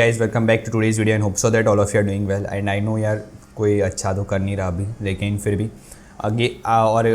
Guys, welcome back to today's video and hope so that all of you are doing well. And I know यार कोई अच्छा तो कर नहीं रहा अभी, लेकिन फिर भी आगे और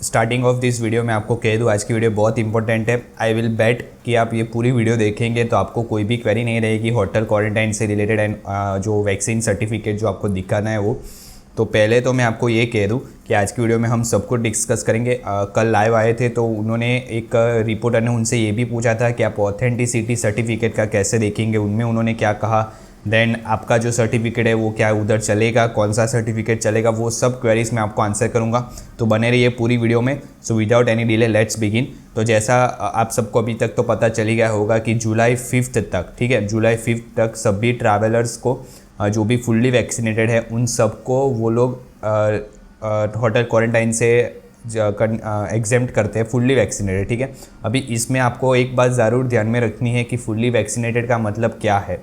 स्टार्टिंग ऑफ दिस वीडियो मैं आपको कह दूँ आज की वीडियो बहुत इंपॉर्टेंट है. आई विल बेट कि आप ये पूरी वीडियो देखेंगे तो आपको कोई भी क्वेरी नहीं रहेगी होटल क्वारंटाइन से रिलेटेड एंड जो वैक्सीन सर्टिफिकेट जो आपको दिखाना है वो. तो पहले तो मैं आपको ये कह दूं कि आज की वीडियो में हम सब कुछ डिस्कस करेंगे. कल लाइव आए थे तो उन्होंने एक रिपोर्टर ने उनसे ये भी पूछा था कि आप ऑथेंटिसिटी सर्टिफिकेट का कैसे देखेंगे. उनमें उन्होंने क्या कहा, देन आपका जो सर्टिफिकेट है वो क्या उधर चलेगा, कौन सा सर्टिफिकेट चलेगा, वो सब क्वेरीज मैं आपको आंसर करूंगा. तो बने रहिए पूरी वीडियो में. So without any delay let's begin. तो जैसा आप सबको अभी तक तो पता चली गया होगा कि जुलाई 5 तक, ठीक है, जुलाई 5 तक सभी ट्रैवलर्स को जो भी फुल्ली वैक्सीनेटेड है उन सबको वो लोग होटल क्वारंटाइन से एग्जेम्प्ट करते हैं, फुल्ली वैक्सीनेटेड. ठीक है, अभी इसमें आपको एक बात ज़रूर ध्यान में रखनी है कि फुल्ली वैक्सीनेटेड का मतलब क्या है.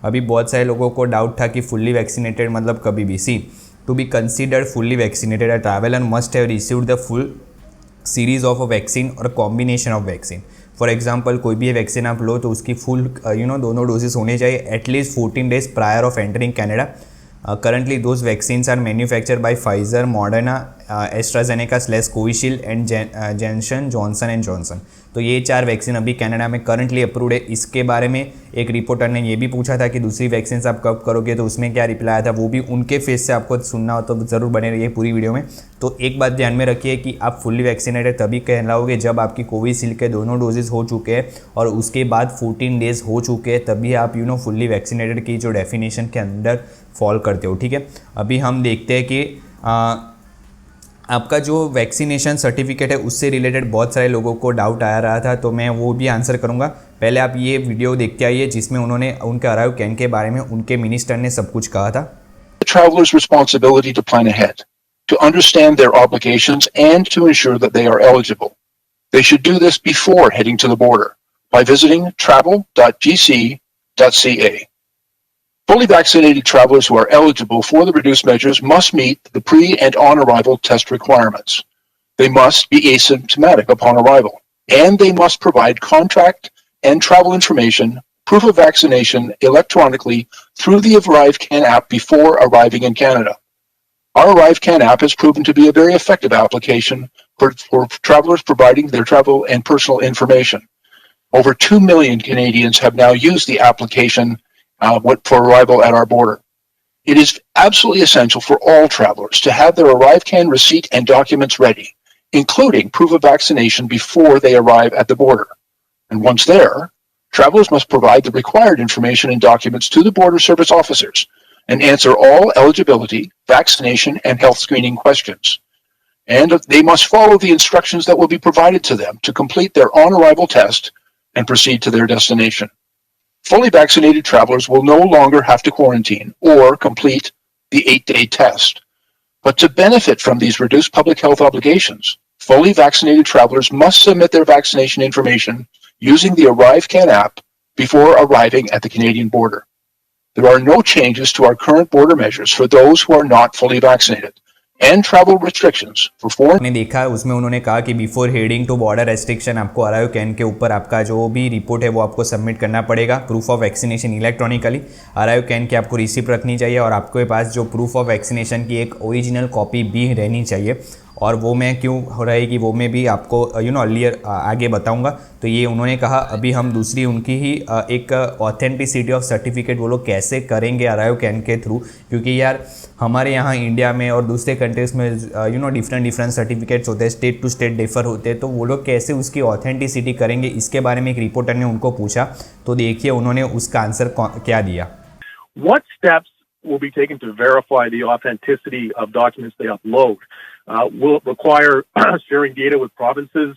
अभी बहुत सारे लोगों को डाउट था कि फुल्ली वैक्सीनेटेड मतलब कभी भी. See, to be considered fully vaccinated a traveller must have received the full series of a vaccine or combination of vaccine. For example कोई भी वैक्सीन आप लो तो उसकी फुल दोनों डोजेस होने चाहिए at least 14 days prior of entering Canada. Currently those vaccines are manufactured by Pfizer, Moderna, AstraZeneca / Covishield and Johnson and Johnson. तो ये 4 वैक्सीन अभी कनाडा में करंटली अप्रूव्ड है. इसके बारे में एक रिपोर्टर ने ये भी पूछा था कि दूसरी वैक्सीन आप कब करोगे, तो उसमें क्या रिप्लाई आया था वो भी उनके फेस से आपको सुनना हो तो ज़रूर बने रहिए पूरी वीडियो में. तो एक बात ध्यान में रखिए कि आप फुल्ली वैक्सीनेटेड तभी कहलाओगे जब आपकी कोविशील्ड के दोनों डोजेज हो चुके हैं और उसके बाद 14 days हो चुके हैं, तभी आप फुल्ली वैक्सीनेटेड की जो डेफिनेशन के अंदर फॉल करते हो. ठीक है, अभी हम देखते हैं कि आपका जो वैक्सीनेशन सर्टिफिकेट है उससे रिलेटेड बहुत सारे लोगों को डाउट आ रहा था, तो मैं वो भी आंसर करूंगा. पहले आप ये वीडियो देखते आइए जिसमें उन्होंने उनके अराइव कैन के बारे में उनके मिनिस्टर ने सब कुछ कहा था. Travelers' responsibility to plan ahead, to understand their obligations, and to ensure that they are eligible. They should do this before heading to the border by visiting travel.gc.ca. Fully vaccinated travelers who are eligible for the reduced measures must meet the pre- and on-arrival test requirements. They must be asymptomatic upon arrival, and they must provide contract and travel information, proof of vaccination electronically through the ArriveCan app before arriving in Canada. Our ArriveCan app has proven to be a very effective application for travelers providing their travel and personal information. Over 2 million Canadians have now used the application for arrival at our border. It is absolutely essential for all travelers to have their ArriveCan receipt and documents ready, including proof of vaccination before they arrive at the border. And once there, travelers must provide the required information and documents to the border service officers and answer all eligibility, vaccination, and health screening questions. And they must follow the instructions that will be provided to them to complete their on-arrival test and proceed to their destination. Fully vaccinated travelers will no longer have to quarantine or complete the 8-day test. But to benefit from these reduced public health obligations, fully vaccinated travelers must submit their vaccination information using the ArriveCan app before arriving at the Canadian border. There are no changes to our current border measures for those who are not fully vaccinated, and travel restrictions for foreign. ने देखा उसमें उन्होंने कहा कि before heading to border restriction आपको ArriveCAN के ऊपर आपका जो भी रिपोर्ट है वो आपको सबमिट करना पड़ेगा. Proof of vaccination electronically arrive can की आपको रिसिप्ट रखनी चाहिए और आपके पास जो प्रूफ ऑफ वैक्सीनेशन की एक ओरिजिनल कॉपी भी रहनी चाहिए. और वो मैं क्यों हो रहेगी वो मैं भी आपको अर्लियर आगे बताऊंगा. तो ये उन्होंने कहा. अभी हम दूसरी उनकी ही एक ऑथेंटिसिटी ऑफ सर्टिफिकेट वो लोग कैसे करेंगे अराइव कैन के थ्रू, क्योंकि यार हमारे यहाँ इंडिया में और दूसरे कंट्रीज में डिफरेंट सर्टिफिकेट्स होते हैं, स्टेट टू स्टेट डिफर होते हैं, तो वो लोग कैसे उसकी ऑथेंटिसिटी करेंगे इसके बारे में एक रिपोर्टर ने उनको पूछा. तो देखिए उन्होंने उसका आंसर क्या दिया. What steps will be taken to verify the authenticity of documents they upload? Will it require sharing data with provinces?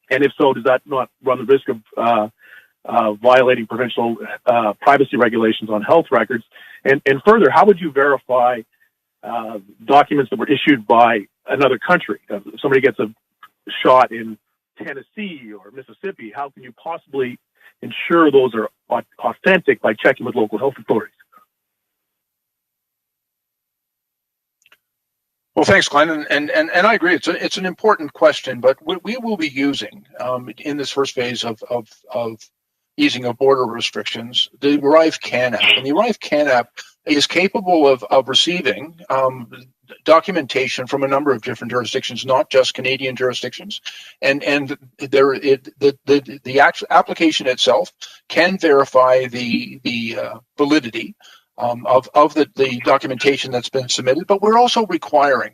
And if so, does that not run the risk of violating provincial privacy regulations on health records? And further, how would you verify documents that were issued by another country? If somebody gets a shot in Tennessee or Mississippi, how can you possibly ensure those are authentic by checking with local health authorities? Well, thanks, Glenn, and I agree. It's an important question, but what we will be using in this first phase of easing of border restrictions, the Arrive Can app. And the Arrive Can app is capable of receiving documentation from a number of different jurisdictions, not just Canadian jurisdictions. And the actual application itself can verify the validity of the documentation that's been submitted. But we're also requiring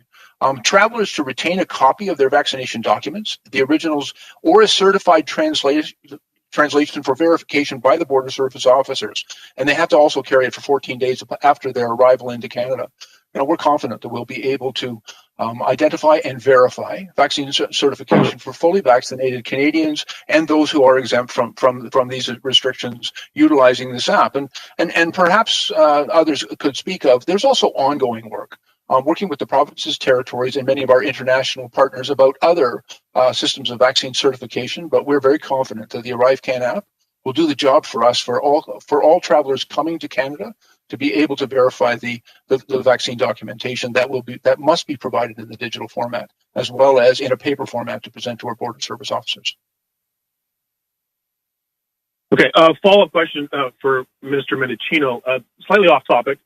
travelers to retain a copy of their vaccination documents, the originals, or a certified translation for verification by the Border Service officers. And they have to also carry it for 14 days after their arrival into Canada. We're confident that we'll be able to identify and verify vaccine certification for fully vaccinated Canadians and those who are exempt from these restrictions utilizing this app. And perhaps others could speak of, there's also ongoing work. Working with the provinces, territories, and many of our international partners about other systems of vaccine certification, but we're very confident that the Arrive Can app will do the job for us for all travelers coming to Canada to be able to verify the vaccine documentation that must be provided in the digital format as well as in a paper format to present to our Border Service officers. Okay, follow-up question for Minister Mendicino, slightly off topic.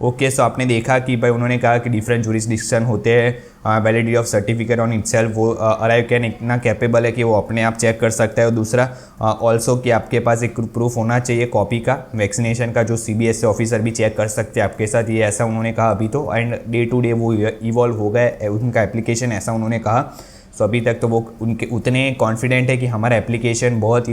Okay so आपने देखा कि भाई उन्होंने कहा कि different jurisdiction होते हैं, validity of certificate on itself, वो अराइव कैन इतना कैपेबल है कि वो अपने आप चेक कर सकता है। और दूसरा ऑल्सो कि आपके पास एक प्रूफ होना चाहिए कॉपी का वैक्सीनेशन का, जो CBSE ऑफिसर भी चेक कर सकते हैं आपके साथ, ये ऐसा उन्होंने कहा अभी तो। एंड डे टू डे वो इवॉल्व हो गए उनका एप्लीकेशन, ऐसा उन्होंने कहा। सो अभी तक तो वो उनके उतने कॉन्फिडेंट है कि हमारा एप्लीकेशन बहुत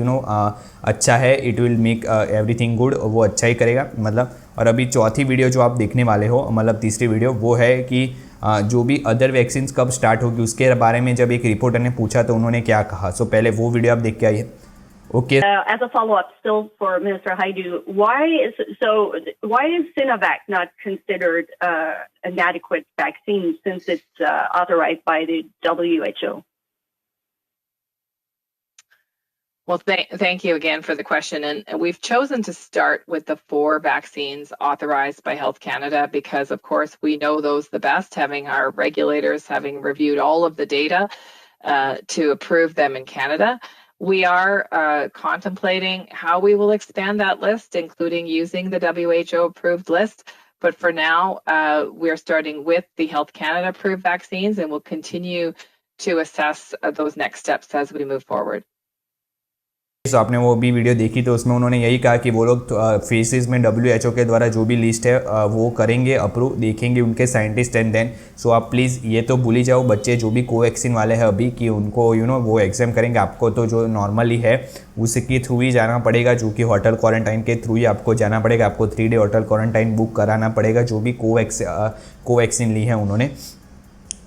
अच्छा है, it will make everything good, वो अच्छा ही करेगा मतलब। और अभी चौथी वीडियो जो आप देखने वाले हो, मतलब तीसरी वीडियो, वो है कि जो भी अदर वैक्सीन्स कब स्टार्ट होगी उसके बारे में जब एक रिपोर्टर ने पूछा तो उन्होंने क्या कहा। सो पहले वो वीडियो आप देख के आइए। Okay. As a follow-up, still for Minister Hajdu, why is Sinovac not considered an adequate vaccine since it's authorized by the WHO? Well, thank you again for the question. And we've chosen to start with the 4 vaccines authorized by Health Canada because, of course, we know those the best, having our regulators having reviewed all of the data to approve them in Canada. We are contemplating how we will expand that list, including using the WHO-approved list. But for now, we're starting with the Health Canada-approved vaccines, and we'll continue to assess those next steps as we move forward. तो आपने वो भी video देखी तो उसमें उन्होंने यही कहा कि वो लोग फेसेस में WHO के द्वारा जो भी लिस्ट है वो करेंगे अप्रूव, देखेंगे उनके साइंटिस्ट एंड देन। सो आप प्लीज़ ये तो भूल ही जाओ बच्चे जो भी कोवैक्सीन वाले हैं अभी कि उनको वो एग्जाम करेंगे। आपको तो जो नॉर्मली है उसके थ्रू ही जाना पड़ेगा, जो कि होटल क्वारंटाइन के थ्रू ही आपको जाना पड़ेगा। आपको 3 डे होटल क्वारंटाइन बुक कराना पड़ेगा, जो भी कोवैक्सीन ली है उन्होंने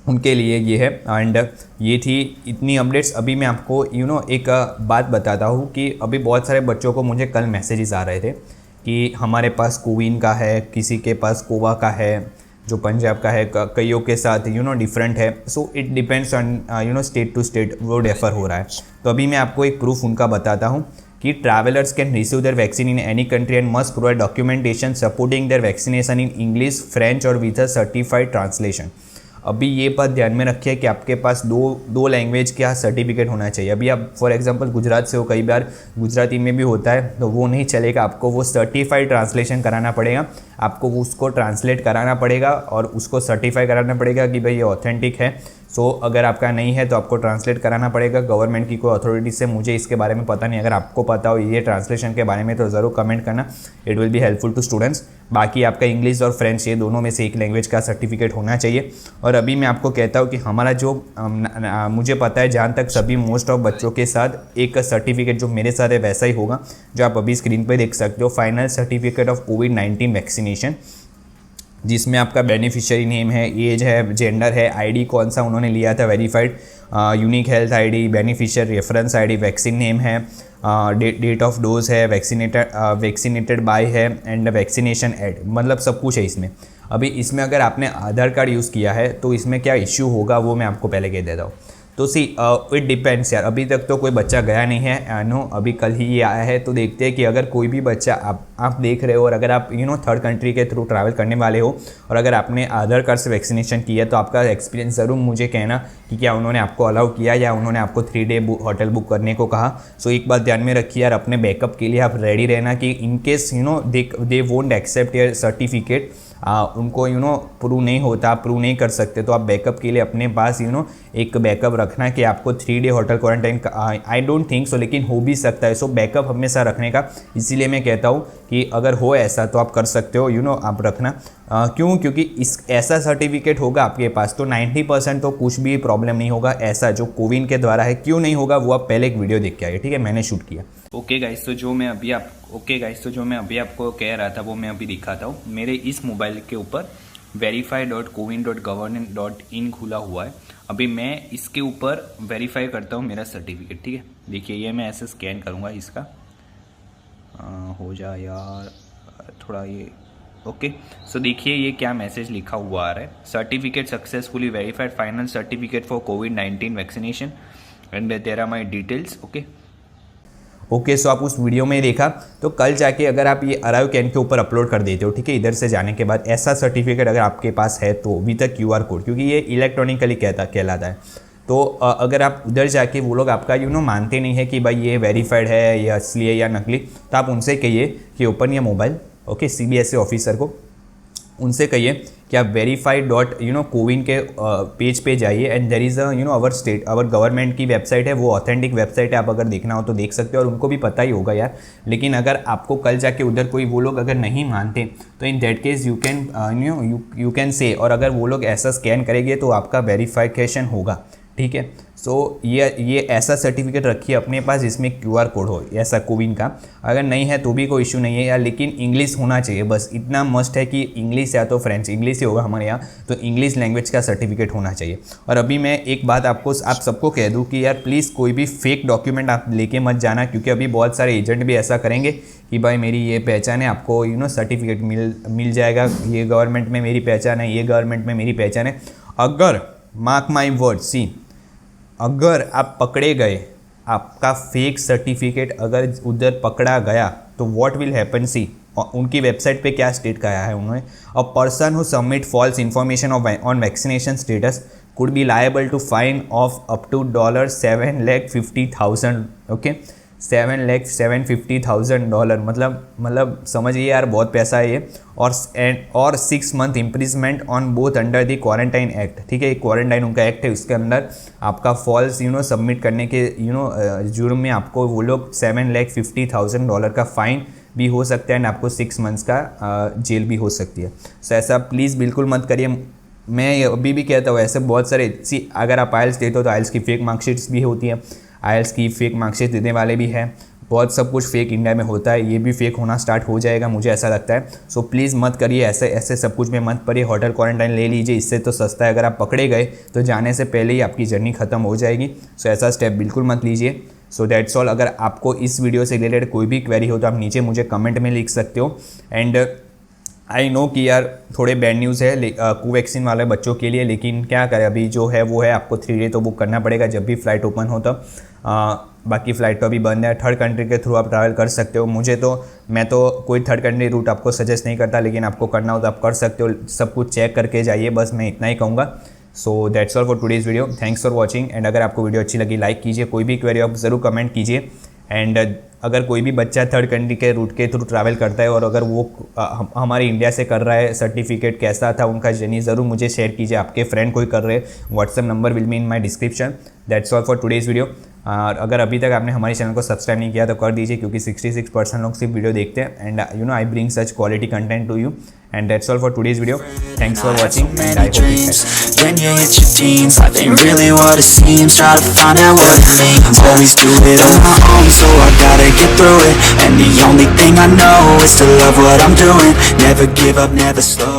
उनके लिए ये है। एंड ये थी इतनी अपडेट्स। अभी मैं आपको एक बात बताता हूँ कि अभी बहुत सारे बच्चों को मुझे कल मैसेजेस आ रहे थे कि हमारे पास कोविन का है, किसी के पास कोवा का है, जो पंजाब का है, कईयों के साथ डिफरेंट है। So it depends on state to state, वो डिफर हो रहा है। तो अभी मैं आपको एक प्रूफ उनका बताता हूँ कि travellers can receive their vaccine in any country and must provide documentation supporting their vaccination in English, French और विद अ सर्टिफाइड ट्रांसलेशन। अभी ये बात ध्यान में रखिए कि आपके पास दो लैंग्वेज का सर्टिफिकेट होना चाहिए। अभी आप फॉर एग्जांपल गुजरात से हो, कई बार गुजराती में भी होता है तो वो नहीं चलेगा, आपको वो सर्टिफाइड ट्रांसलेशन कराना पड़ेगा, आपको उसको ट्रांसलेट कराना पड़ेगा और उसको सर्टिफाई कराना पड़ेगा कि भाई ये ऑथेंटिक है। सो अगर आपका नहीं है तो आपको ट्रांसलेट कराना पड़ेगा गवर्नमेंट की कोई अथॉरिटी से। मुझे इसके बारे में पता नहीं, अगर आपको पता हो ये ट्रांसलेशन के बारे में तो ज़रूर कमेंट करना, it will be helpful to students. बाकी आपका इंग्लिश और फ्रेंच, ये दोनों में से एक लैंग्वेज का सर्टिफिकेट होना चाहिए। और अभी मैं आपको कहता हूँ कि हमारा जो मुझे पता है जहाँ तक सभी मोस्ट ऑफ बच्चों के साथ एक सर्टिफिकेट जो मेरे साथ है वैसा ही होगा, जो आप अभी स्क्रीन पर देख सकते हो, final certificate of covid vaccination, जिसमें आपका बेनिफिशियरी नेम है, एज है, जेंडर है, आईडी कौन सा उन्होंने लिया था verified, unique health ID, beneficiary reference ID, vaccine name है, डेट ऑफ डोज है, वैक्सीनेटेड बाय है एंड वैक्सीनेशन एड, मतलब सब कुछ है इसमें। अभी इसमें अगर आपने आधार कार्ड यूज़ किया है तो इसमें क्या इश्यू होगा वो मैं आपको पहले कह देता हूँ। तो सी इट डिपेंड्स यार, अभी तक तो कोई बच्चा गया नहीं है, नो अभी कल ही ये आया है। तो देखते हैं कि अगर कोई भी बच्चा आप देख रहे हो और अगर आप थर्ड कंट्री के थ्रू ट्रैवल करने वाले हो और अगर आपने आधार कार्ड से वैक्सीनेशन किया तो आपका एक्सपीरियंस ज़रूर मुझे कहना कि क्या उन्होंने आपको अलाउ किया या उन्होंने आपको 3 डे होटल बुक करने को कहा। सो एक बात ध्यान में रखिए यार, अपने बैकअप के लिए आप रेडी रहना कि in case they won't accept your certificate, उनको प्रूव नहीं होता, प्रूव नहीं कर सकते, तो आप बैकअप के लिए अपने पास एक बैकअप रखना कि आपको 3 day hotel quarantine, I don't think so, लेकिन हो भी सकता है। सो बैकअप हमेशा रखने का, इसीलिए मैं कहता हूँ कि अगर हो ऐसा तो आप कर सकते हो, आप रखना। क्यों? क्योंकि ऐसा सर्टिफिकेट होगा आपके पास तो 90% तो कुछ भी प्रॉब्लम नहीं होगा ऐसा जो कोविन के द्वारा है। क्यों नहीं होगा वो आप पहले एक वीडियो देख के आइए, ठीक है, मैंने शूट किया। ओके गाइस, तो जो मैं अभी आपको कह रहा था वो मैं अभी दिखाता हूँ। मेरे इस मोबाइल के ऊपर verify.cowin.government.in खुला हुआ है। अभी मैं इसके ऊपर वेरीफाई करता हूँ मेरा सर्टिफिकेट, ठीक है। देखिए ये मैं ऐसे स्कैन करूँगा इसका, हो जाए यार थोड़ा ये, ओके। सो देखिए ये क्या मैसेज लिखा हुआ आ रहा है, certificate successfully verified, final certificate for कोविड-19 vaccination and there are my details, okay. So आप उस वीडियो में देखा, तो कल जाके अगर आप ये अराइव कैन के ऊपर अपलोड कर देते हो, ठीक है, इधर से जाने के बाद ऐसा सर्टिफिकेट अगर आपके पास है तो विद द QR कोड, क्योंकि ये इलेक्ट्रॉनिकली कहलाता है, तो अगर आप उधर जाके वो लोग आपका मानते नहीं है कि भाई ये वेरीफाइड है या असली है या नकली, तो आप उनसे कहिए कि ओपन ये मोबाइल, ओके, CBSE ऑफिसर को उनसे कहिए कि आप verify.कोविन के पेज पे जाइए and there is our government की वेबसाइट है, वो ऑथेंटिक वेबसाइट है, आप अगर देखना हो तो देख सकते हो और उनको भी पता ही होगा यार। लेकिन अगर आपको कल जाके उधर कोई वो लोग अगर नहीं मानते तो in that case you can say, और अगर वो लोग ऐसा स्कैन करेंगे तो आपका वेरीफिकेशन होगा, ठीक है। सो ये ऐसा सर्टिफिकेट रखिए अपने पास जिसमें QR कोड हो, ऐसा कोविन का। अगर नहीं है तो भी कोई इशू नहीं है यार, लेकिन इंग्लिश होना चाहिए, बस इतना मस्ट है कि इंग्लिश या तो फ्रेंच, इंग्लिश ही होगा हमारे यहाँ, तो इंग्लिश लैंग्वेज का सर्टिफिकेट होना चाहिए। और अभी मैं एक बात आप सबको कह दूँ कि यार प्लीज़ कोई भी फेक डॉक्यूमेंट आप लेके मत जाना, क्योंकि अभी बहुत सारे एजेंट भी ऐसा करेंगे कि भाई मेरी ये पहचान है, आपको सर्टिफिकेट मिल जाएगा, ये गवर्नमेंट में मेरी पहचान है, ये गवर्नमेंट में मेरी पहचान है। अगर मार्क माई वर्ड, सी, अगर आप पकड़े गए, आपका फेक सर्टिफिकेट अगर उधर पकड़ा गया तो व्हाट विल हैपन, सी उनकी वेबसाइट पे क्या स्टेट कहा है उन्होंने, a person who submit false information on vaccination status could be liable to fine of up to $750,000, okay, $750,000, मतलब समझिए यार बहुत पैसा है ये, और 6 month imprisonment on both under the quarantine act, ठीक है, क्वारंटाइन उनका एक्ट है, उसके अंदर आपका फॉल्स सबमिट करने के जुर्म में आपको वो लोग $750,000 का फाइन भी हो सकता है एंड आपको 6 मंथ्स का जेल भी हो सकती है। सो ऐसा प्लीज़ बिल्कुल मत करिए। मैं अभी भी कहता हूँ ऐसे बहुत सारे, सी अगर आप IELTS देते हो तो IELTS की फेक मार्कशीट्स भी होती है, IELTS की फेक मार्कशीट देने वाले भी हैं, बहुत सब कुछ फेक इंडिया में होता है, ये भी फेक होना स्टार्ट हो जाएगा मुझे ऐसा लगता है। सो प्लीज़ मत करिए ऐसे सब कुछ में मत पड़िए, होटल क्वारंटाइन ले लीजिए, इससे तो सस्ता है। अगर आप पकड़े गए तो जाने से पहले ही आपकी जर्नी ख़त्म हो जाएगी। सो ऐसा स्टेप बिल्कुल मत लीजिए। So that's all. अगर आपको इस वीडियो से रिलेटेड कोई भी क्वेरी हो तो आप नीचे मुझे कमेंट में लिख सकते हो। एंड आई नो कि यार थोड़े बैड न्यूज़ है कोवैक्सीन वाले बच्चों के लिए, लेकिन क्या करें, अभी जो है वो है, आपको 3 डे तो बुक करना पड़ेगा जब भी फ़्लाइट ओपन हो तब। बाकी फ़्लाइट तो अभी बंद है। थर्ड कंट्री के थ्रू आप ट्रैवल कर सकते हो। मैं तो कोई थर्ड कंट्री रूट आपको सजेस्ट नहीं करता, लेकिन आपको करना हो तो आप कर सकते हो। सब कुछ चेक करके जाइए, बस मैं इतना ही कहूँगा। So that's all for today's video. Thanks for watching. And अगर आपको वीडियो अच्छी लगी लाइक कीजिए, कोई भी क्वेरी आप ज़रूर कमेंट कीजिए। एंड अगर कोई भी बच्चा थर्ड कंट्री के रूट के थ्रू ट्रैवल करता है और अगर वो हमारे इंडिया से कर रहा है, सर्टिफिकेट कैसा था उनका जर्नी, ज़रूर मुझे शेयर कीजिए। आपके फ्रेंड कोई कर रहे हैं, WhatsApp number will be in my description. That's all for today's video. अगर अभी तक आपने हमारे चैनल को सब्सक्राइब नहीं किया तो कर दीजिए, क्योंकि 66% लोग सिर्फ वीडियो देखते हैं। And I bring such quality content to you. And that's all for today's video. Thanks for watching and I hope When you hit your teens, life ain't really what it seems. Try to find out what it means. Always do it on my own, so I gotta get through it. And the only thing I know is to love what I'm doing. Never give up, never slow.